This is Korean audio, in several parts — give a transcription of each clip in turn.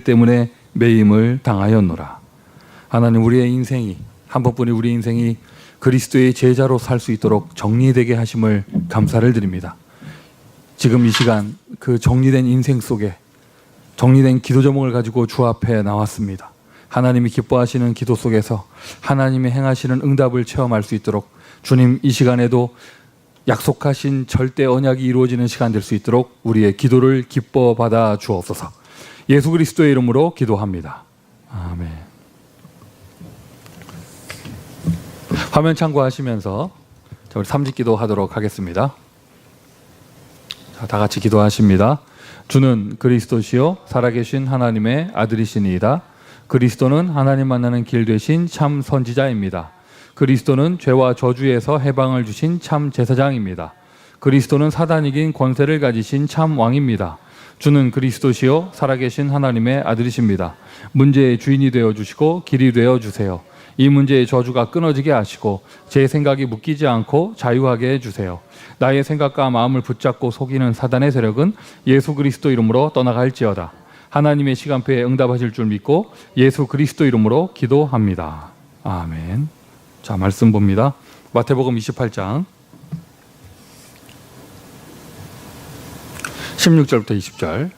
때문에 매임을 당하였노라. 하나님, 우리의 인생이, 한 번뿐인 우리 인생이 그리스도의 제자로 살 수 있도록 정리되게 하심을 감사를 드립니다. 지금 이 시간 그 정리된 인생 속에 정리된 기도 제목을 가지고 주 앞에 나왔습니다. 하나님이 기뻐하시는 기도 속에서 하나님이 행하시는 응답을 체험할 수 있도록 주님, 이 시간에도 약속하신 절대 언약이 이루어지는 시간 될 수 있도록 우리의 기도를 기뻐 받아 주옵소서. 예수 그리스도의 이름으로 기도합니다. 아멘. 화면 참고하시면서 우리 삼직기도 하도록 하겠습니다. 자, 다 같이 기도하십니다. 주는 그리스도시요 살아계신 하나님의 아들이시니이다. 그리스도는 하나님 만나는 길 되신 참 선지자입니다. 그리스도는 죄와 저주에서 해방을 주신 참 제사장입니다. 그리스도는 사단 이긴 권세를 가지신 참 왕입니다. 주는 그리스도시요 살아계신 하나님의 아들이십니다. 문제의 주인이 되어주시고 길이 되어주세요. 이 문제의 저주가 끊어지게 하시고 제 생각이 묶이지 않고 자유하게 해주세요. 나의 생각과 마음을 붙잡고 속이는 사단의 세력은 예수 그리스도 이름으로 떠나갈지어다. 하나님의 시간표에 응답하실 줄 믿고 예수 그리스도 이름으로 기도합니다. 아멘. 자, 말씀 봅니다. 마태복음 28장 16절부터 20절.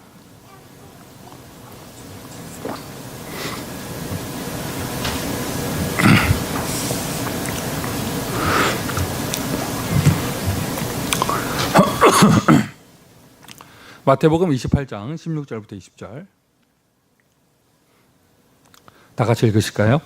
마태복음 28장 16절부터 20절. 다 같이 읽으실까요?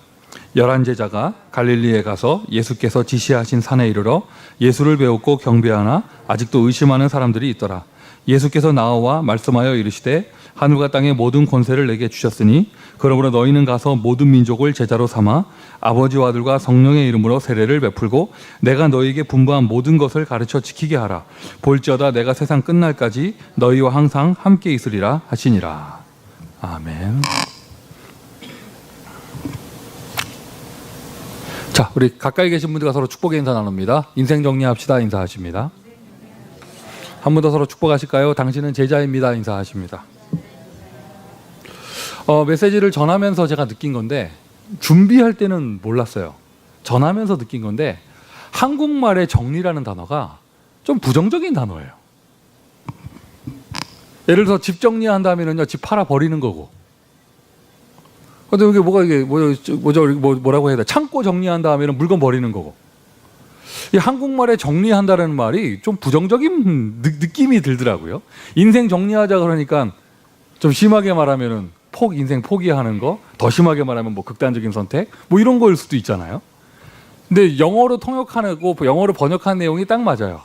11제자가 갈릴리에 가서 예수께서 지시하신 산에 이르러 예수를 배웠고 경배하나 아직도 의심하는 사람들이 있더라. 예수께서 나와 말씀하여 이르시되 하늘과 땅의 모든 권세를 내게 주셨으니 그러므로 너희는 가서 모든 민족을 제자로 삼아 아버지와 아들과 성령의 이름으로 세례를 베풀고 내가 너희에게 분부한 모든 것을 가르쳐 지키게 하라. 볼지어다 내가 세상 끝날까지 너희와 항상 함께 있으리라 하시니라. 아멘. 자, 우리 가까이 계신 분들과 서로 축복의 인사 나눕니다. 인생 정리합시다 인사하십니다. 한 분 더 서로 축복하실까요? 당신은 제자입니다 인사하십니다. 메시지를 전하면서 제가 느낀 건데, 준비할 때는 몰랐어요. 전하면서 느낀 건데, 한국말의 정리라는 단어가 좀 부정적인 단어예요. 예를 들어서 집 정리한다면요, 집 팔아 버리는 거고. 근데 이게 뭐라고 해야 돼? 창고 정리한다면 물건 버리는 거고. 이 한국말에 정리한다는 말이 좀 부정적인 느낌이 들더라고요. 인생 정리하자 그러니까 좀 심하게 말하면은 인생 포기하는 거, 더 심하게 말하면 뭐 극단적인 선택, 뭐 이런 거일 수도 있잖아요. 근데 영어로 통역하고 영어로 번역한 내용이 딱 맞아요.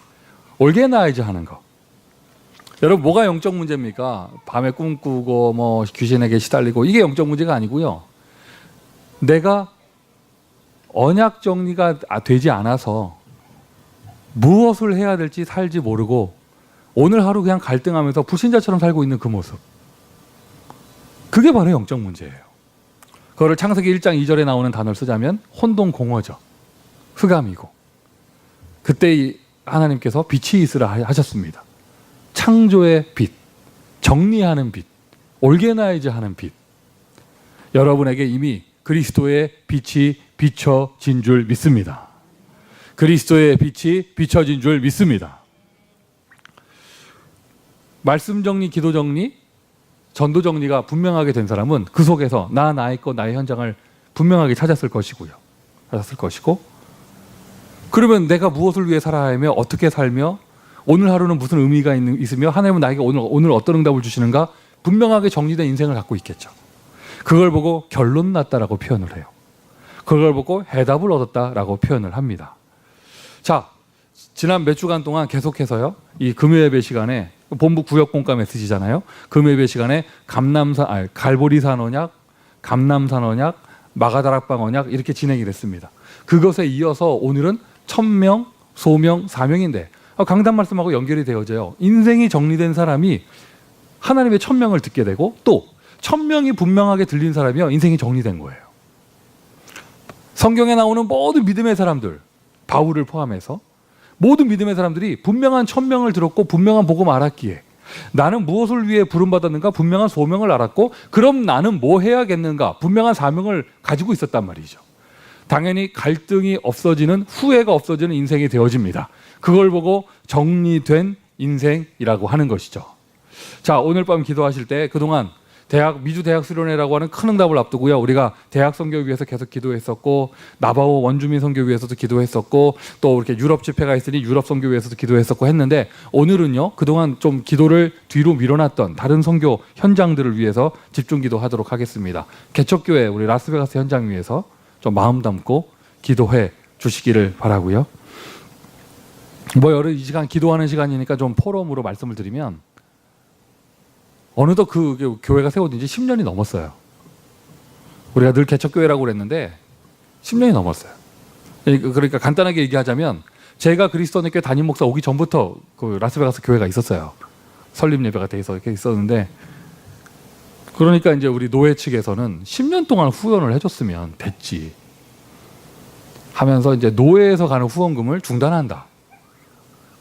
올게나이즈 하는 거. 여러분, 뭐가 영적 문제입니까? 밤에 꿈꾸고 뭐 귀신에게 시달리고, 이게 영적 문제가 아니고요. 내가 언약 정리가 되지 않아서 무엇을 해야 될지 살지 모르고 오늘 하루 그냥 갈등하면서 불신자처럼 살고 있는 그 모습. 그게 바로 영적 문제예요. 그거를 창세기 1장 2절에 나오는 단어를 쓰자면 혼동공허죠. 흑암이고. 그때 하나님께서 빛이 있으라 하셨습니다. 창조의 빛, 정리하는 빛, 올게나이즈하는 빛. 여러분에게 이미 그리스도의 빛이 비춰진 줄 믿습니다. 그리스도의 빛이 비춰진 줄 믿습니다. 말씀 정리, 기도 정리, 전도 정리가 분명하게 된 사람은 그 속에서 나의 것, 나의 현장을 분명하게 찾았을 것이고, 그러면 내가 무엇을 위해 살아야 하며 어떻게 살며 오늘 하루는 무슨 의미가 있으며 하나님은 나에게 오늘 어떤 응답을 주시는가 분명하게 정리된 인생을 갖고 있겠죠. 그걸 보고 결론 났다라고 표현을 해요. 그걸 보고 해답을 얻었다라고 표현을 합니다. 자, 지난 몇 주간 동안 계속해서요, 이 금요예배 시간에 본부 구역공과 메시지잖아요. 금요예배 시간에 갈보리산 언약, 감남산 언약, 마가다락방 언약 이렇게 진행이 됐습니다. 그것에 이어서 오늘은 천명, 소명, 사명인데 강단 말씀하고 연결이 되어져요. 인생이 정리된 사람이 하나님의 천명을 듣게 되고 또 천명이 분명하게 들린 사람이요, 인생이 정리된 거예요. 성경에 나오는 모든 믿음의 사람들, 바울을 포함해서 모든 믿음의 사람들이 분명한 천명을 들었고 분명한 복음 알았기에 나는 무엇을 위해 부름받았는가 분명한 소명을 알았고 그럼 나는 뭐 해야겠는가 분명한 사명을 가지고 있었단 말이죠. 당연히 갈등이 없어지는 후회가 없어지는 인생이 되어집니다. 그걸 보고 정리된 인생이라고 하는 것이죠. 자, 오늘 밤 기도하실 때 그동안 미주 대학 수련회라고 하는 큰 응답을 앞두고요. 우리가 대학 선교 위해서 계속 기도했었고 나바오 원주민 선교 위해서도 기도했었고 또 이렇게 유럽 집회가 있으니 유럽 선교 위해서도 기도했었고 했는데 오늘은요. 그동안 좀 기도를 뒤로 밀어놨던 다른 선교 현장들을 위해서 집중 기도하도록 하겠습니다. 개척교회 우리 라스베가스 현장 위해서 좀 마음 담고 기도해 주시기를 바라고요. 이 시간 기도하는 시간이니까 좀 포럼으로 말씀을 드리면 어느덧 그 교회가 세워진 지 10년이 넘었어요. 우리가 늘 개척교회라고 그랬는데 10년이 넘었어요. 그러니까 간단하게 얘기하자면 제가 그리스도인의 교회 담임 목사 오기 전부터 그 라스베가스 교회가 있었어요. 설립 예배가 돼 있어 이렇게 있었는데 그러니까 이제 우리 노회 측에서는 10년 동안 후원을 해줬으면 됐지 하면서 이제 노회에서 가는 후원금을 중단한다.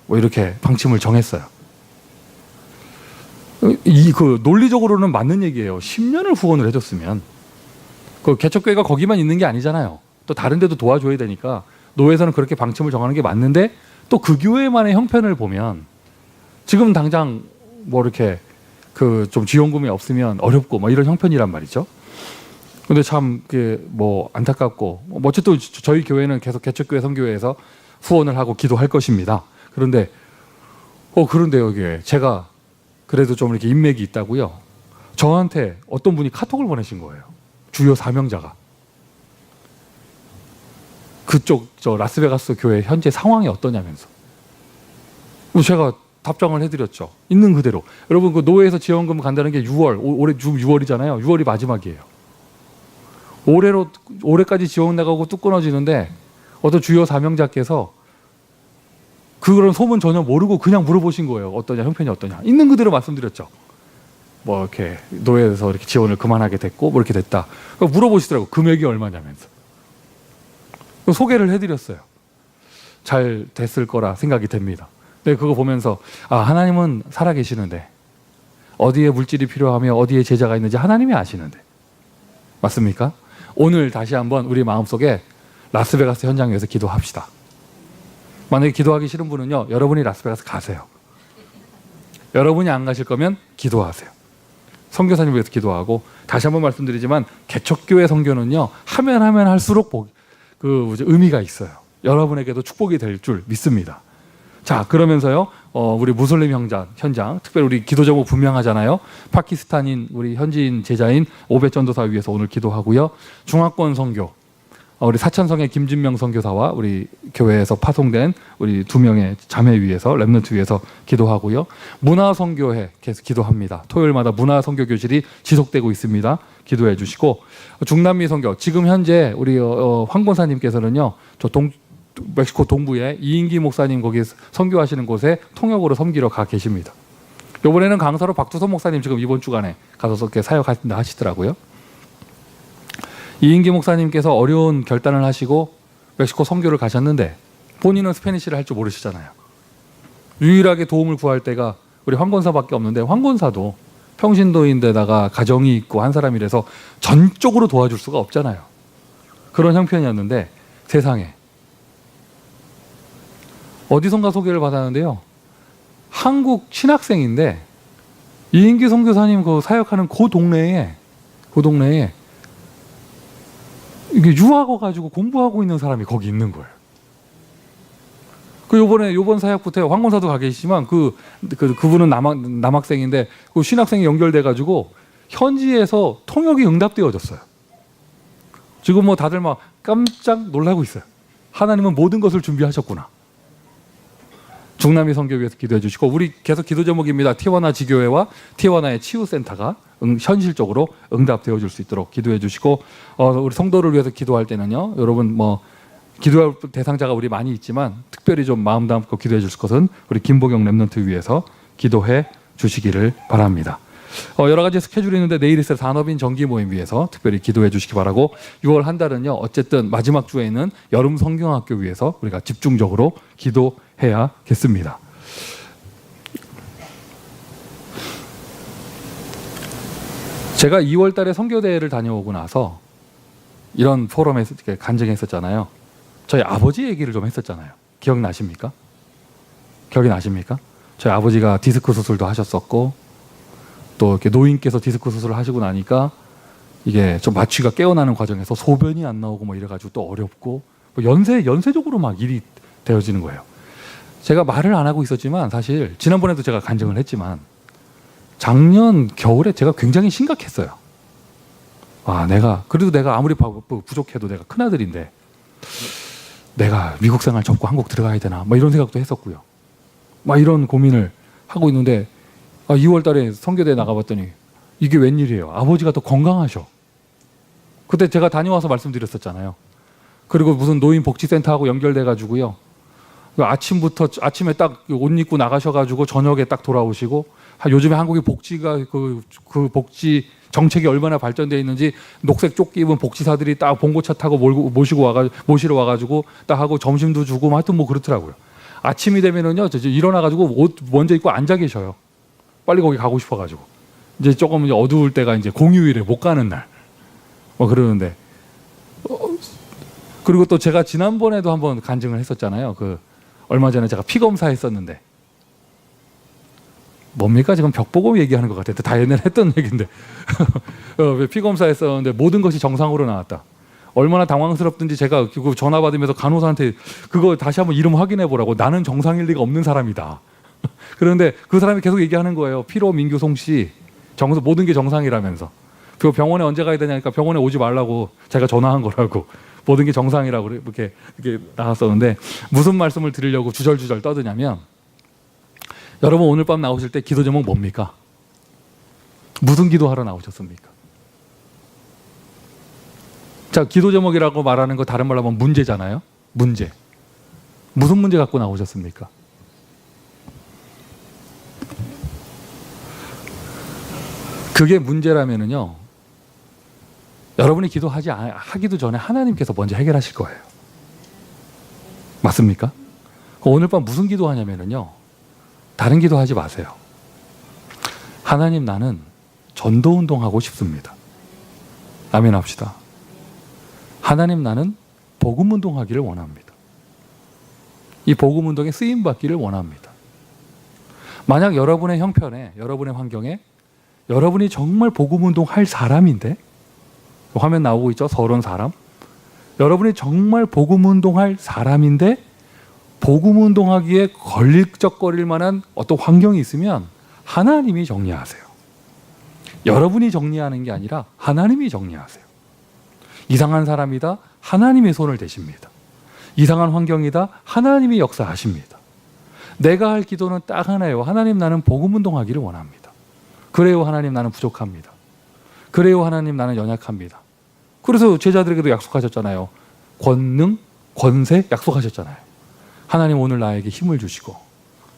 뭐 이렇게 방침을 정했어요. 그 논리적으로는 맞는 얘기예요. 10년을 후원을 해줬으면 그 개척교회가 거기만 있는 게 아니잖아요. 또 다른 데도 도와줘야 되니까 노회에서는 그렇게 방침을 정하는 게 맞는데 또 그 교회만의 형편을 보면 지금 당장 뭐 이렇게 그 좀 지원금이 없으면 어렵고 뭐 이런 형편이란 말이죠. 근데 참 뭐 안타깝고 뭐 어쨌든 저희 교회는 계속 개척교회 선교회에서 후원을 하고 기도할 것입니다. 그런데 그런데요, 이게 제가 그래도 좀 이렇게 인맥이 있다고요. 저한테 어떤 분이 카톡을 보내신 거예요. 주요 사명자가. 그쪽 저 라스베가스 교회 현재 상황이 어떠냐면서. 제가 답장을 해드렸죠. 있는 그대로. 여러분 그 노회에서 지원금 간다는 게 6월, 올해 6월이잖아요. 6월이 마지막이에요. 올해까지 지원 나가고 뚝 끊어지는데 어떤 주요 사명자께서 그런 소문 전혀 모르고 그냥 물어보신 거예요. 어떠냐, 형편이 어떠냐. 있는 그대로 말씀드렸죠. 뭐 이렇게 노예에서 이렇게 지원을 그만하게 됐고 뭐 이렇게 됐다. 물어보시더라고. 금액이 얼마냐면서. 소개를 해드렸어요. 잘 됐을 거라 생각이 됩니다. 근데 그거 보면서 하나님은 살아계시는데 어디에 물질이 필요하며 어디에 제자가 있는지 하나님이 아시는데 맞습니까? 오늘 다시 한번 우리 마음속에 라스베가스 현장에서 기도합시다. 만약에 기도하기 싫은 분은요, 여러분이 라스베가스 가세요. 여러분이 안 가실 거면 기도하세요. 선교사님 위해서 기도하고 다시 한번 말씀드리지만 개척교회 선교는요 하면 할수록 의미가 있어요. 여러분에게도 축복이 될 줄 믿습니다. 자, 그러면서요 우리 무슬림 현장 특별히 우리 기도 제목 분명하잖아요. 파키스탄인 우리 현지인 제자인 오벳 전도사 위해서 오늘 기도하고요. 중화권 선교 우리 사천성의 김진명 선교사와 우리 교회에서 파송된 우리 2명의 자매 위해서 랩넌트 위해서 기도하고요. 문화선교회 계속 기도합니다. 토요일마다 문화선교교실이 지속되고 있습니다. 기도해 주시고 중남미 선교 지금 현재 우리 황 권사님께서는요. 저 멕시코 동부에 이인기 목사님 거기 선교하시는 곳에 통역으로 섬기러 가 계십니다. 이번에는 강사로 박두선 목사님 지금 이번 주간에 가서 이렇게 사역하신다 하시더라고요. 이인기 목사님께서 어려운 결단을 하시고 멕시코 선교를 가셨는데 본인은 스페니쉬를 할 줄 모르시잖아요. 유일하게 도움을 구할 때가 우리 황 권사밖에 없는데 황 권사도 평신도인데다가 가정이 있고 한 사람이라서 전적으로 도와줄 수가 없잖아요. 그런 형편이었는데 세상에 어디선가 소개를 받았는데요. 한국 신학생인데 이인기 선교사님 그 사역하는 그 동네에 이게 유학 와가지고 공부하고 있는 사람이 거기 있는 거예요. 요번 사역부터 황 권사도 가 계시지만 그분은 남학생인데 그 신학생이 연결돼가지고 현지에서 통역이 응답되어졌어요. 지금 뭐 다들 막 깜짝 놀라고 있어요. 하나님은 모든 것을 준비하셨구나. 중남미 선교 위해서 기도해 주시고 우리 계속 기도 제목입니다. 티와나 지교회와 티와나의 치유센터가 현실적으로 응답되어 줄 수 있도록 기도해 주시고 우리 성도를 위해서 기도할 때는요. 여러분 뭐 기도할 대상자가 우리 많이 있지만 특별히 좀 마음 담고 기도해 줄 것은 우리 김보경 랩넌트 위해서 기도해 주시기를 바랍니다. 여러 가지 스케줄이 있는데 내일 있을 산업인 정기 모임 위해서 특별히 기도해 주시기 바라고 6월 한 달은요. 어쨌든 마지막 주에 있는 여름 성경학교 위해서 우리가 집중적으로 기도해야겠습니다. 제가 2월 달에 선교대회를 다녀오고 나서 이런 포럼에서 이렇게 간증했었잖아요. 저희 아버지 얘기를 좀 했었잖아요. 기억나십니까? 기억이 나십니까? 저희 아버지가 디스크 수술도 하셨었고 또 이렇게 노인께서 디스크 수술을 하시고 나니까 이게 좀 마취가 깨어나는 과정에서 소변이 안 나오고 뭐 이래가지고 또 어렵고 뭐 연쇄적으로 막 일이 되어지는 거예요. 제가 말을 안 하고 있었지만 사실 지난번에도 제가 간증을 했지만 작년 겨울에 제가 굉장히 심각했어요. 그래도 내가 아무리 부족해도 내가 큰아들인데 내가 미국 생활 접고 한국 들어가야 되나 뭐 이런 생각도 했었고요. 막 이런 고민을 하고 있는데 2월 달에 선교대에 나가봤더니 이게 웬일이에요. 아버지가 또 건강하셔. 그때 제가 다녀와서 말씀드렸었잖아요. 그리고 무슨 노인복지센터하고 연결돼가지고요. 아침에 딱 옷 입고 나가셔가지고 저녁에 딱 돌아오시고 요즘에 한국의 복지가 그 복지 정책이 얼마나 발전되어 있는지 녹색 조끼 입은 복지사들이 딱 봉고차 타고 모시러 와가지고 딱 하고 점심도 주고 하여튼 뭐 그렇더라고요. 아침이 되면은요, 일어나가지고 옷 먼저 입고 앉아 계셔요. 빨리 거기 가고 싶어가지고. 이제 조금 어두울 때가 이제 공휴일에 못 가는 날. 뭐 그러는데. 그리고 또 제가 지난번에도 한번 간증을 했었잖아요. 얼마 전에 제가 피검사 했었는데. 뭡니까? 지금 벽보고 얘기하는 것 같아요. 다 옛날에 했던 얘기인데. 피검사 했었는데 모든 것이 정상으로 나왔다. 얼마나 당황스럽든지 제가 전화 받으면서 간호사한테 그거 다시 한번 이름 확인해 보라고. 나는 정상일 리가 없는 사람이다. 그런데 그 사람이 계속 얘기하는 거예요. 피로 민규 송씨 모든 게 정상이라면서. 그 병원에 언제 가야 되냐니까 병원에 오지 말라고 제가 전화한 거라고. 모든 게 정상이라고 이렇게 나왔었는데 무슨 말씀을 드리려고 주절주절 떠드냐면 여러분 오늘 밤 나오실 때 기도 제목 뭡니까? 무슨 기도하러 나오셨습니까? 자, 기도 제목이라고 말하는 거 다른 말로 하면 문제잖아요. 문제. 무슨 문제 갖고 나오셨습니까? 그게 문제라면은요. 여러분이 하기도 전에 하나님께서 먼저 해결하실 거예요. 맞습니까? 오늘 밤 무슨 기도하냐면은요. 다른 기도하지 마세요. 하나님, 나는 전도운동하고 싶습니다. 아멘 합시다. 하나님, 나는 복음운동하기를 원합니다. 이 복음운동에 쓰임받기를 원합니다. 만약 여러분의 형편에, 여러분의 환경에 여러분이 정말 복음운동할 사람인데, 화면 나오고 있죠? 서른 사람. 여러분이 정말 복음운동할 사람인데 복음운동하기에 걸리적거릴 만한 어떤 환경이 있으면 하나님이 정리하세요. 여러분이 정리하는 게 아니라 하나님이 정리하세요. 이상한 사람이다, 하나님의 손을 대십니다. 이상한 환경이다, 하나님이 역사하십니다. 내가 할 기도는 딱 하나예요. 하나님, 나는 복음운동하기를 원합니다. 그래요, 하나님, 나는 부족합니다. 그래요, 하나님, 나는 연약합니다. 그래서 제자들에게도 약속하셨잖아요. 권능, 권세 약속하셨잖아요. 하나님, 오늘 나에게 힘을 주시고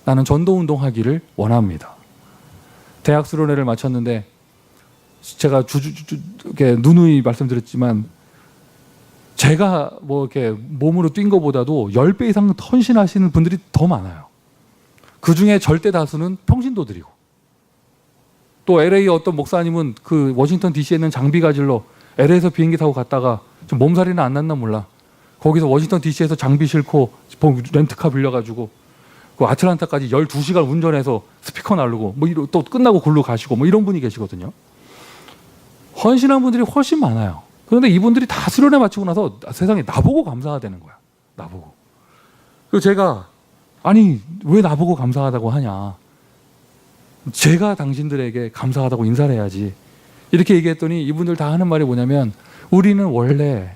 나는 전도운동하기를 원합니다. 대학 수련회를 마쳤는데 제가 이렇게 누누이 말씀드렸지만 제가 뭐 이렇게 몸으로 뛴 것보다도 10배 이상 헌신하시는 분들이 더 많아요. 그 중에 절대 다수는 평신도들이고, 또 LA 어떤 목사님은 워싱턴 DC에 있는 장비 가지러 LA에서 비행기 타고 갔다가 좀 몸살이나 안 났나 몰라. 거기서 워싱턴 DC에서 장비 싣고 렌트카 빌려가지고 아틀란타까지 12시간 운전해서 스피커 나르고 또 끝나고 굴러 가시고 이런 분이 계시거든요. 헌신한 분들이 훨씬 많아요. 그런데 이분들이 다 수련회 마치고 나서 세상에 나보고 감사하다는 거야. 나보고. 그래서 제가 아니 왜 나보고 감사하다고 하냐. 제가 당신들에게 감사하다고 인사를 해야지. 이렇게 얘기했더니 이분들 다 하는 말이 뭐냐면 우리는 원래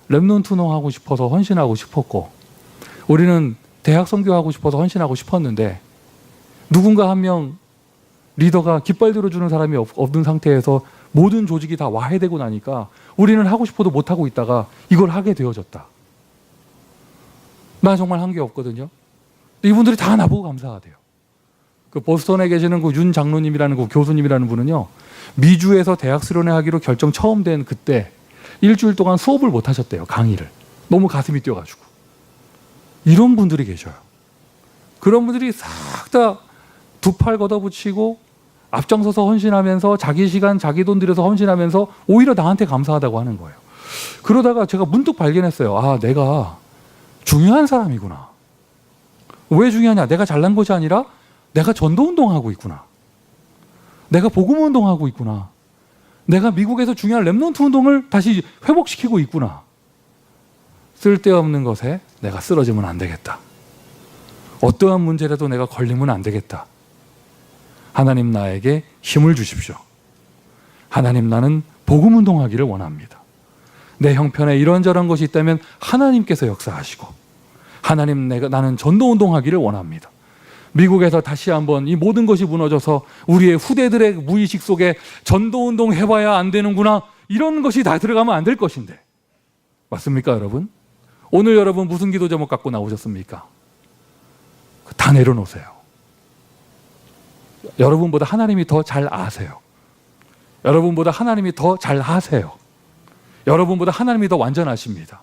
렘넌트 운동하고 싶어서 헌신하고 싶었고 우리는 대학 선교하고 싶어서 헌신하고 싶었는데 누군가 한 명 리더가 깃발 들어주는 사람이 없는 상태에서 모든 조직이 다 와해되고 나니까 우리는 하고 싶어도 못하고 있다가 이걸 하게 되어졌다. 나 정말 한 게 없거든요. 이분들이 다 나보고 감사하대요. 보스턴에 계시는 윤 장로님이라는 교수님이라는 분은요, 미주에서 대학 수련회 하기로 결정 처음 된 그때 일주일 동안 수업을 못 하셨대요. 강의를. 너무 가슴이 뛰어가지고. 이런 분들이 계셔요. 그런 분들이 싹 다 두 팔 걷어붙이고 앞장서서 헌신하면서 자기 시간, 자기 돈 들여서 헌신하면서 오히려 나한테 감사하다고 하는 거예요. 그러다가 제가 문득 발견했어요. 아, 내가 중요한 사람이구나. 왜 중요하냐? 내가 잘난 것이 아니라 내가 전도운동하고 있구나. 내가 복음운동하고 있구나. 내가 미국에서 중요한 렘넌트 운동을 다시 회복시키고 있구나. 쓸데없는 것에 내가 쓰러지면 안 되겠다. 어떠한 문제라도 내가 걸리면 안 되겠다. 하나님 나에게 힘을 주십시오. 하나님 나는 복음운동하기를 원합니다. 내 형편에 이런저런 것이 있다면 하나님께서 역사하시고 하나님 나는 전도운동하기를 원합니다. 미국에서 다시 한번 이 모든 것이 무너져서 우리의 후대들의 무의식 속에 전도운동 해봐야 안 되는구나 이런 것이 다 들어가면 안 될 것인데 맞습니까 여러분? 오늘 여러분 무슨 기도 제목 갖고 나오셨습니까? 다 내려놓으세요. 여러분보다 하나님이 더 잘 아세요. 여러분보다 하나님이 더 잘 하세요. 여러분보다 하나님이 더 완전하십니다.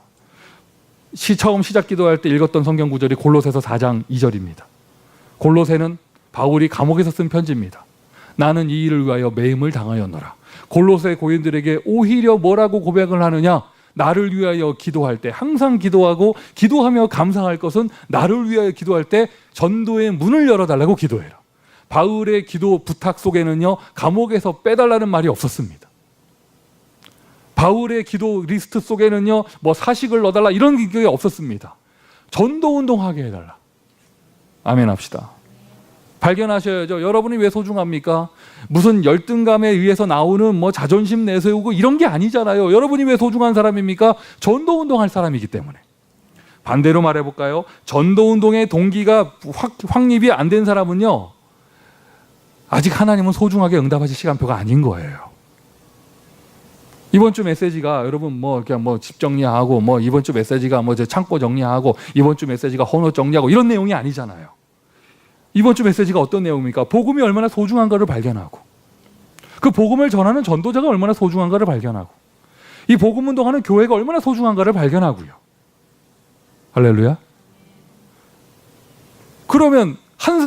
처음 시작 기도할 때 읽었던 성경 구절이 골로새서 4장 2절입니다. 골로새는 바울이 감옥에서 쓴 편지입니다. 나는 이 일을 위하여 매임을 당하였노라. 골로새 고인들에게 오히려 뭐라고 고백을 하느냐? 나를 위하여 기도할 때 항상 기도하고 기도하며 감사할 것은 나를 위하여 기도할 때 전도의 문을 열어달라고 기도해라. 바울의 기도 부탁 속에는요 감옥에서 빼달라는 말이 없었습니다. 바울의 기도 리스트 속에는요 뭐 사식을 넣어달라 이런 게 없었습니다. 전도운동하게 해달라. 아멘 합시다. 발견하셔야죠. 여러분이 왜 소중합니까? 무슨 열등감에 의해서 나오는 뭐 자존심 내세우고 이런 게 아니잖아요. 여러분이 왜 소중한 사람입니까? 전도운동할 사람이기 때문에. 반대로 말해볼까요? 전도운동의 동기가 확립이 안 된 사람은요 아직 하나님은 소중하게 응답하실 시간표가 아닌 거예요. 이번 주 메시지가 여러분 뭐 그냥 뭐 집 정리하고 뭐 이번 주 메시지가 뭐 창고 정리하고 이번 주 메시지가 헌옷 정리하고 이런 내용이 아니잖아요. 이번 주 메시지가 어떤 내용입니까? 복음이 얼마나 소중한가를 발견하고 그 복음을 전하는 전도자가 얼마나 소중한가를 발견하고 이 복음 운동하는 교회가 얼마나 소중한가를 발견하고요. 할렐루야. 그러면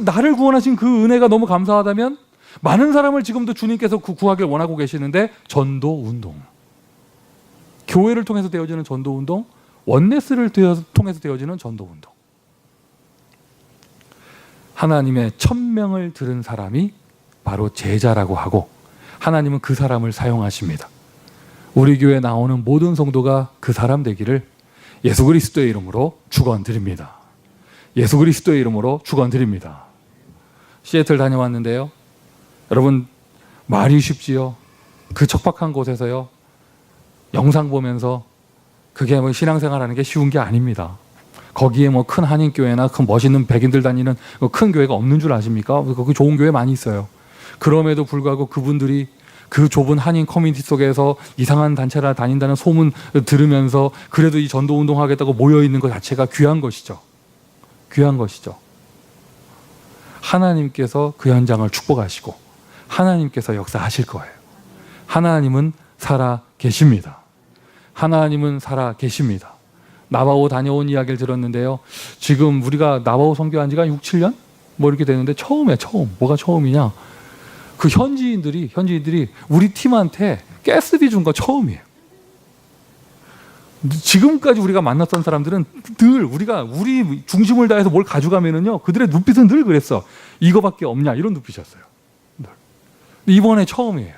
나를 구원하신 그 은혜가 너무 감사하다면 많은 사람을 지금도 주님께서 구하길 원하고 계시는데 전도운동, 교회를 통해서 되어지는 전도운동, 원네스를 통해서 되어지는 전도운동. 하나님의 천명을 들은 사람이 바로 제자라고 하고 하나님은 그 사람을 사용하십니다. 우리 교회에 나오는 모든 성도가 그 사람 되기를 예수 그리스도의 이름으로 축원드립니다. 예수 그리스도의 이름으로 축원드립니다. 시애틀 다녀왔는데요. 여러분 말이 쉽지요. 그 척박한 곳에서요. 영상 보면서 그게 뭐 신앙생활하는 게 쉬운 게 아닙니다. 거기에 뭐 큰 한인교회나 큰 멋있는 백인들 다니는 큰 교회가 없는 줄 아십니까? 거기 좋은 교회 많이 있어요. 그럼에도 불구하고 그분들이 그 좁은 한인 커뮤니티 속에서 이상한 단체를 다닌다는 소문 들으면서 그래도 이 전도운동 하겠다고 모여있는 것 자체가 귀한 것이죠. 귀한 것이죠. 하나님께서 그 현장을 축복하시고 하나님께서 역사하실 거예요. 하나님은 살아 계십니다. 하나님은 살아 계십니다. 나바오 다녀온 이야기를 들었는데요. 지금 우리가 나바오 선교한 지가 6, 7년? 뭐 이렇게 되는데 처음이야, 처음. 뭐가 처음이냐? 그 현지인들이 우리 팀한테 가스비 준 거 처음이에요. 지금까지 우리가 만났던 사람들은 늘 우리 중심을 다해서 뭘 가져가면은요, 그들의 눈빛은 늘 그랬어. 이거밖에 없냐? 이런 눈빛이었어요. 늘. 이번에 처음이에요.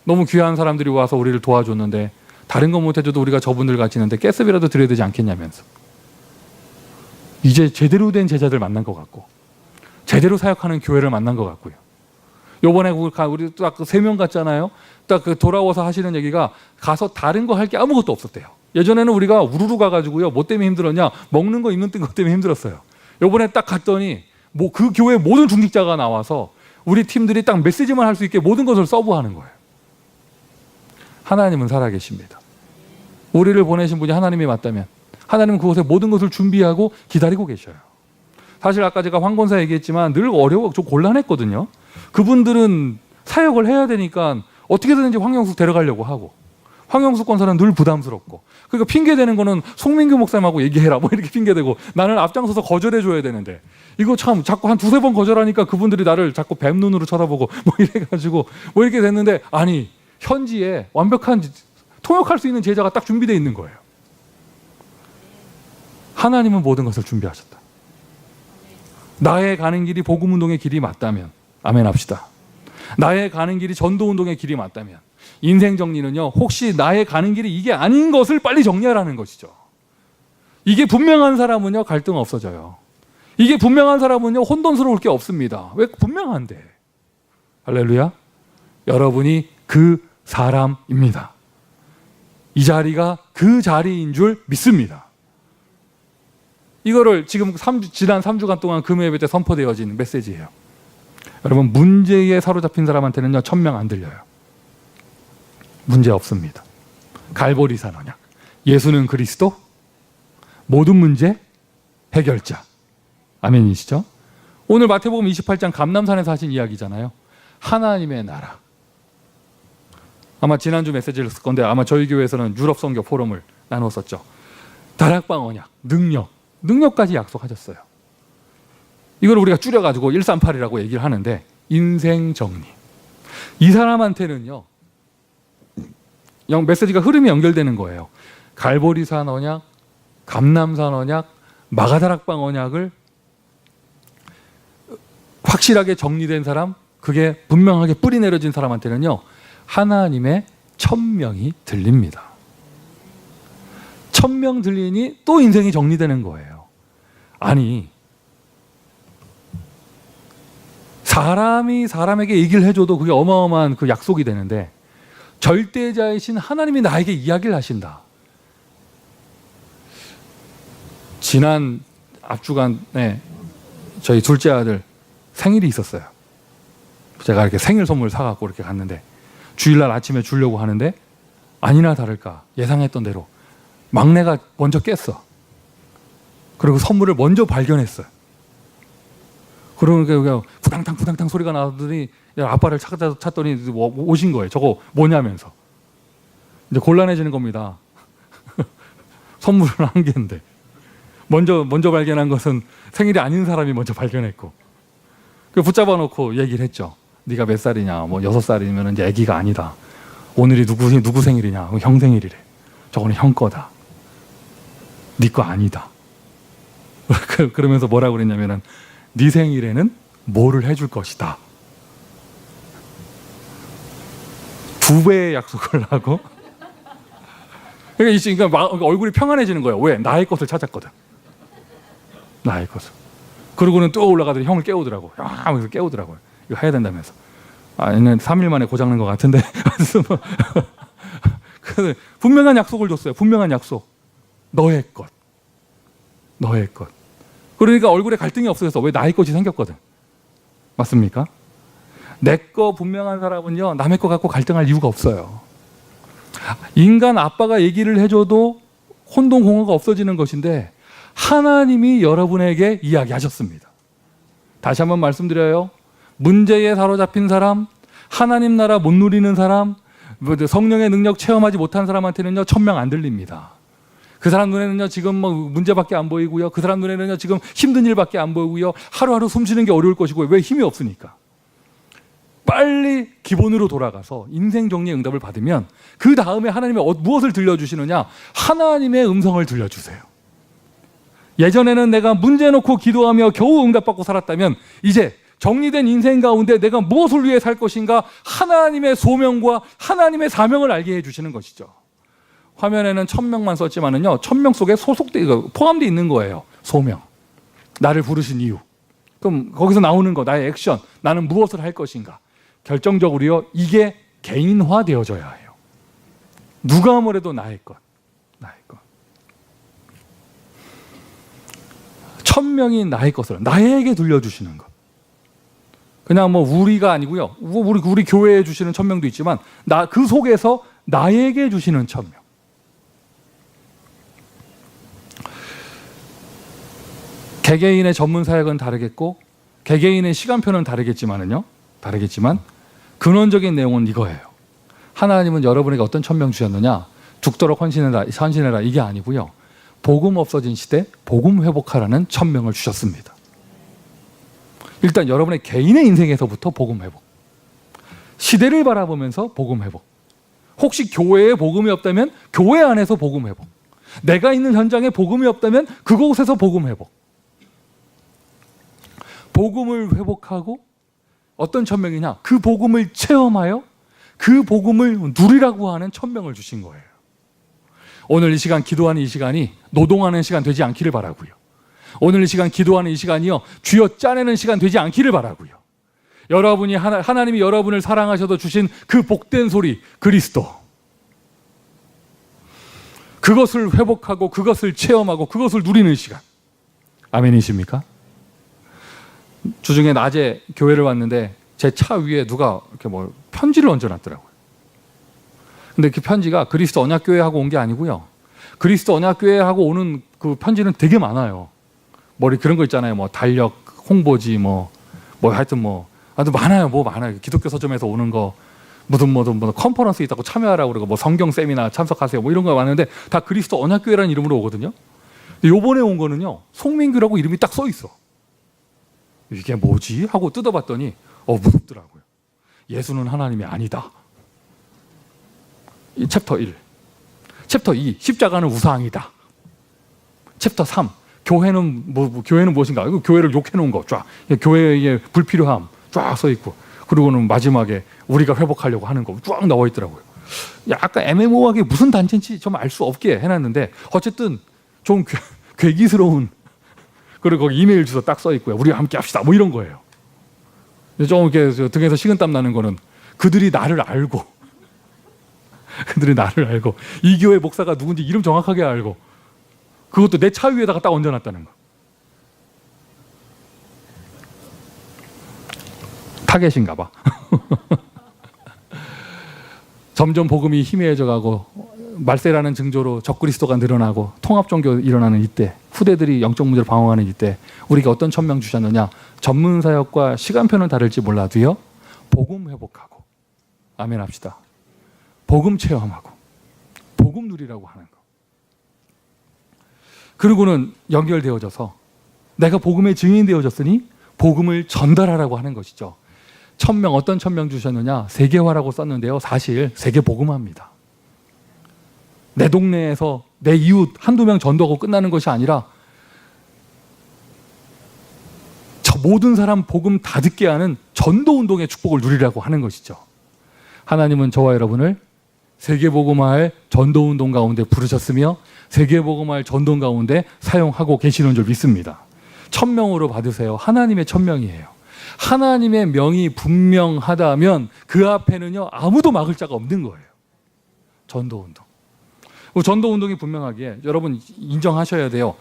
너무 귀한 사람들이 와서 우리를 도와줬는데, 다른 거 못해줘도 우리가 저분들 같이 있는데 가스비라도 드려야 되지 않겠냐면서. 이제 제대로 된 제자들 만난 것 같고, 제대로 사역하는 교회를 만난 것 같고요. 요번에 우리 딱 3명 갔잖아요. 딱 돌아와서 하시는 얘기가 가서 다른 거 할 게 아무것도 없었대요. 예전에는 우리가 우르르 가가지고요. 뭐 때문에 힘들었냐? 먹는 거 입는 것 때문에 힘들었어요. 요번에 딱 갔더니 뭐 그 교회 모든 중직자가 나와서 우리 팀들이 딱 메시지만 할 수 있게 모든 것을 서브하는 거예요. 하나님은 살아계십니다. 우리를 보내신 분이 하나님이 맞다면 하나님은 그곳에 모든 것을 준비하고 기다리고 계셔요. 사실 아까 제가 황권사 얘기했지만 늘 좀 곤란했거든요. 그분들은 사역을 해야 되니까 어떻게든지 황영숙 데려가려고 하고, 황영숙 권사는 늘 부담스럽고, 그러니까 핑계대는 거는 송민규 목사님하고 얘기해라 뭐 이렇게 핑계대고, 나는 앞장서서 거절해줘야 되는데 이거 참 자꾸 한 두세 번 거절하니까 그분들이 나를 자꾸 뱀눈으로 쳐다보고 뭐 이래가지고 뭐 이렇게 됐는데, 아니 현지에 완벽한 통역할 수 있는 제자가 딱 준비되어 있는 거예요. 하나님은 모든 것을 준비하셨다. 나의 가는 길이 복음운동의 길이 맞다면 아멘 합시다. 나의 가는 길이 전도운동의 길이 맞다면, 인생 정리는요, 혹시 나의 가는 길이 이게 아닌 것을 빨리 정리하라는 것이죠. 이게 분명한 사람은요, 갈등 없어져요. 이게 분명한 사람은요, 혼돈스러울 게 없습니다. 왜? 분명한데. 할렐루야. 여러분이 그 사람입니다. 이 자리가 그 자리인 줄 믿습니다. 이거를 지금 지난 3주간 동안 금요 예배 때 선포되어진 메시지예요. 여러분, 문제에 사로잡힌 사람한테는요, 천명 안 들려요. 문제 없습니다. 갈보리산 언약, 예수는 그리스도, 모든 문제 해결자. 아멘이시죠? 오늘 마태복음 28장 감람산에서 하신 이야기잖아요. 하나님의 나라. 아마 지난주 메시지를 쓸 건데, 아마 저희 교회에서는 유럽 선교 포럼을 나눴었죠. 다락방 언약, 능력까지 약속하셨어요. 이걸 우리가 줄여가지고 138이라고 얘기를 하는데, 인생 정리. 이 사람한테는요, 메시지가 흐름이 연결되는 거예요. 갈보리산 언약, 감람산 언약, 마가다락방 언약을 확실하게 정리된 사람, 그게 분명하게 뿌리 내려진 사람한테는요, 하나님의 천명이 들립니다. 천명 들리니 또 인생이 정리되는 거예요. 아니, 사람이 사람에게 얘기를 해줘도 그게 어마어마한 그 약속이 되는데, 절대자이신 하나님이 나에게 이야기를 하신다. 지난 앞주간에 저희 둘째 아들 생일이 있었어요. 제가 이렇게 생일 선물 사갖고 이렇게 갔는데, 주일날 아침에 주려고 하는데 아니나 다를까 예상했던 대로 막내가 먼저 깼어. 그리고 선물을 먼저 발견했어요. 그러니까 부당탕 소리가 나더니 아빠를 찾더니 오신 거예요. 저거 뭐냐면서. 이제 곤란해지는 겁니다. 선물은 한 개인데 먼저 발견한 것은 생일이 아닌 사람이 먼저 발견했고, 붙잡아 놓고 얘기를 했죠. 네가 몇 살이냐? 뭐 6살이면 이제 아기가 아니다. 오늘이 누구 생일이냐? 형 생일이래. 저거는 형 거다. 네 거 아니다. 그러면서 뭐라고 그랬냐면은, 네 생일에는 뭐를 해줄 것이다. 2배의 약속을 하고. 그러니까 얼굴이 평안해지는 거예요. 왜? 나의 것을 찾았거든. 나의 것을. 그러고는 또 올라가더니 형을 깨우더라고. 하면서 깨우더라고요. 이거 해야 된다면서. 얘는 3일 만에 고장난 것 같은데. 분명한 약속을 줬어요. 분명한 약속. 너의 것. 너의 것. 그러니까 얼굴에 갈등이 없어져서, 왜? 나의 것이 생겼거든. 맞습니까? 내 거 분명한 사람은요, 남의 거 갖고 갈등할 이유가 없어요. 인간 아빠가 얘기를 해줘도 혼동공허가 없어지는 것인데, 하나님이 여러분에게 이야기하셨습니다. 다시 한번 말씀드려요. 문제에 사로잡힌 사람, 하나님 나라 못 누리는 사람, 성령의 능력 체험하지 못한 사람한테는요, 천명 안 들립니다. 그 사람 눈에는요, 지금 뭐 문제밖에 안 보이고요. 그 사람 눈에는요, 지금 힘든 일밖에 안 보이고요. 하루하루 숨 쉬는 게 어려울 것이고요. 왜? 힘이 없으니까. 빨리 기본으로 돌아가서 인생 정리의 응답을 받으면, 그 다음에 하나님이 무엇을 들려주시느냐? 하나님의 음성을 들려주세요. 예전에는 내가 문제 놓고 기도하며 겨우 응답받고 살았다면, 이제 정리된 인생 가운데 내가 무엇을 위해 살 것인가? 하나님의 소명과 하나님의 사명을 알게 해주시는 것이죠. 화면에는 천명만 썼지만은요, 천명 속에 포함되어 있는 거예요. 소명. 나를 부르신 이유. 그럼 거기서 나오는 거, 나의 액션. 나는 무엇을 할 것인가? 결정적으로요, 이게 개인화되어져야 해요. 누가 뭐래도 나의 것. 나의 것. 천명이 나의 것을 나에게 들려주시는 것. 그냥 뭐 우리가 아니고요. 우리 교회에 주시는 천명도 있지만, 그 속에서 나에게 주시는 천명. 개개인의 전문 사역은 다르겠고, 개개인의 시간표는 다르겠지만 근원적인 내용은 이거예요. 하나님은 여러분에게 어떤 천명 주셨느냐? 죽도록 헌신해라 이게 아니고요. 복음 없어진 시대 복음 회복하라는 천명을 주셨습니다. 일단 여러분의 개인의 인생에서부터 복음 회복, 시대를 바라보면서 복음 회복, 혹시 교회에 복음이 없다면 교회 안에서 복음 회복, 내가 있는 현장에 복음이 없다면 그곳에서 복음 회복. 복음을 회복하고 어떤 천명이냐? 그 복음을 체험하여 그 복음을 누리라고 하는 천명을 주신 거예요. 오늘 이 시간 기도하는 이 시간이 노동하는 시간 되지 않기를 바라고요. 오늘 이 시간 기도하는 이 시간이요, 쥐어 짜내는 시간 되지 않기를 바라고요. 여러분이 하나님이 여러분을 사랑하셔서 주신 그 복된 소리 그리스도, 그것을 회복하고 그것을 체험하고 그것을 누리는 시간. 아멘이십니까? 주중에 낮에 교회를 왔는데 제 차 위에 누가 이렇게 뭐 편지를 얹어놨더라고요. 근데 그 편지가 그리스도 언약교회하고 온 게 아니고요. 그리스도 언약교회하고 오는 그 편지는 되게 많아요. 머리 그런 거 있잖아요. 뭐 달력, 홍보지, 하여튼 많아요. 많아요. 기독교 서점에서 오는 거, 무슨 컨퍼런스 있다고 참여하라고 그러고, 성경 세미나 참석하세요. 이런 거 많은데 다 그리스도 언약교회라는 이름으로 오거든요. 근데 요번에 온 거는요, 송민규라고 이름이 딱 써 있어. 이게 뭐지? 하고 뜯어봤더니 무섭더라고요. 예수는 하나님이 아니다. 이 챕터 1. 챕터 2. 십자가는 우상이다. 챕터 3. 교회는 교회는 무엇인가? 이거 교회를 욕해 놓은 거 쫙. 교회의 불필요함 쫙 써 있고. 그리고는 마지막에 우리가 회복하려고 하는 거 쫙 나와 있더라고요. 약간 애매모호하게 무슨 단체인지 좀 알 수 없게 해놨는데 어쨌든 좀 괴기스러운, 그리고 거기 이메일 주소 딱 써 있고요. 우리가 함께 합시다. 이런 거예요. 좀 이렇게 등에서 식은땀 나는 거는 그들이 나를 알고 이 교회 목사가 누군지 이름 정확하게 알고, 그것도 내 차 위에다가 딱 얹어놨다는 거. 타겟인가 봐. 점점 복음이 희미해져 가고 말세라는 징조로 적그리스도가 늘어나고 통합종교 일어나는 이때, 후대들이 영적 문제로 방황하는 이때 우리가 어떤 천명 주셨느냐? 전문사역과 시간표는 다를지 몰라도요, 복음 회복하고, 아멘 합시다. 복음 체험하고 복음 누리라고 하는 거. 그리고는 연결되어져서 내가 복음의 증인이 되어졌으니 복음을 전달하라고 하는 것이죠. 천명, 어떤 천명 주셨느냐? 세계화라고 썼는데요, 사실 세계복음화입니다. 내 동네에서 내 이웃 한두 명 전도하고 끝나는 것이 아니라 저 모든 사람 복음 다 듣게 하는 전도운동의 축복을 누리라고 하는 것이죠. 하나님은 저와 여러분을 세계복음화할 전도운동 가운데 부르셨으며 세계복음화할 전도 가운데 사용하고 계시는 줄 믿습니다. 천명으로 받으세요. 하나님의 천명이에요. 하나님의 명이 분명하다면 그 앞에는요, 아무도 막을 자가 없는 거예요. 전도운동. 전도운동이 분명하기에 여러분 인정하셔야 돼요.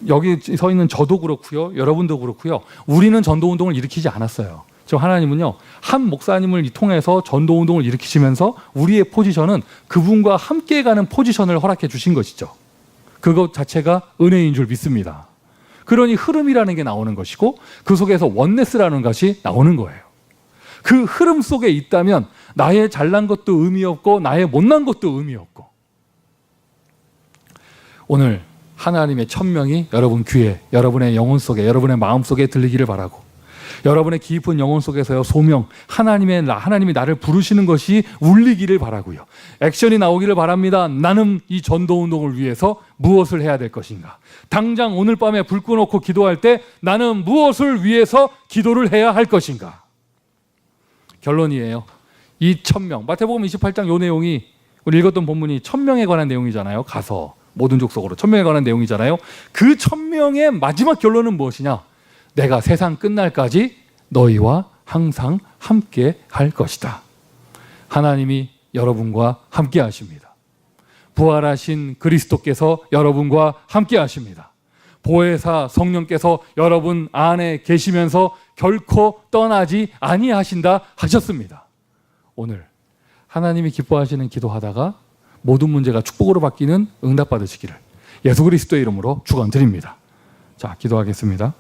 여기 서 있는 저도 그렇고요, 여러분도 그렇고요, 우리는 전도운동을 일으키지 않았어요. 지금 하나님은요, 한 목사님을 통해서 전도운동을 일으키시면서 우리의 포지션은 그분과 함께 가는 포지션을 허락해 주신 것이죠. 그것 자체가 은혜인 줄 믿습니다. 그러니 흐름이라는 게 나오는 것이고 그 속에서 원네스라는 것이 나오는 거예요. 그 흐름 속에 있다면 나의 잘난 것도 의미 없고 나의 못난 것도 의미 없고, 오늘 하나님의 천명이 여러분 귀에, 여러분의 영혼 속에, 여러분의 마음 속에 들리기를 바라고, 여러분의 깊은 영혼 속에서요, 소명, 하나님이 나를 부르시는 것이 울리기를 바라고요. 액션이 나오기를 바랍니다. 나는 이 전도운동을 위해서 무엇을 해야 될 것인가? 당장 오늘 밤에 불 꺼놓고 기도할 때 나는 무엇을 위해서 기도를 해야 할 것인가? 결론이에요. 이 천명, 마태복음 28장 요 내용이 우리 읽었던 본문이 천명에 관한 내용이잖아요. 가서 모든 족속으로 천명에 관한 내용이잖아요. 그 천명의 마지막 결론은 무엇이냐? 내가 세상 끝날까지 너희와 항상 함께 할 것이다. 하나님이 여러분과 함께 하십니다. 부활하신 그리스도께서 여러분과 함께 하십니다. 보혜사 성령께서 여러분 안에 계시면서 결코 떠나지 아니하신다 하셨습니다. 오늘 하나님이 기뻐하시는 기도하다가 모든 문제가 축복으로 바뀌는 응답받으시기를 예수 그리스도의 이름으로 축원드립니다. 자, 기도하겠습니다.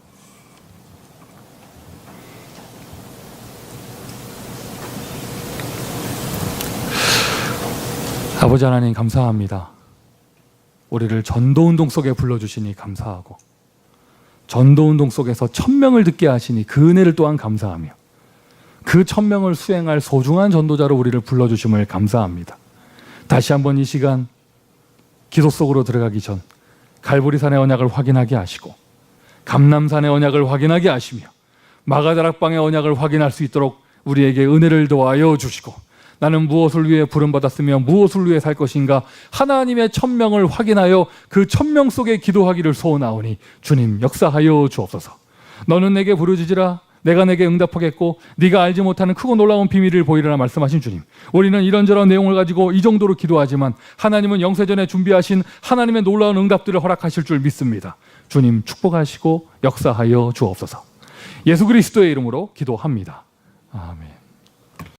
아버지 하나님 감사합니다. 우리를 전도운동 속에 불러주시니 감사하고 전도운동 속에서 1000명을 듣게 하시니 그 은혜를 또한 감사하며 그 1000명을 수행할 소중한 전도자로 우리를 불러주심을 감사합니다. 다시 한번 이 시간 기도 속으로 들어가기 전 갈보리산의 언약을 확인하게 하시고 감람산의 언약을 확인하게 하시며 마가다락방의 언약을 확인할 수 있도록 우리에게 은혜를 더하여 주시고 나는 무엇을 위해 부름받았으며 무엇을 위해 살 것인가 하나님의 1000명을 확인하여 그 1000명 속에 기도하기를 소원하오니 주님 역사하여 주옵소서. 너는 내게 부르짖으라 내가 내게 응답하겠고 네가 알지 못하는 크고 놀라운 비밀을 보이리라 말씀하신 주님, 우리는 이런저런 내용을 가지고 이 정도로 기도하지만 하나님은 영세전에 준비하신 하나님의 놀라운 응답들을 허락하실 줄 믿습니다. 주님 축복하시고 역사하여 주옵소서. 예수 그리스도의 이름으로 기도합니다. 아멘.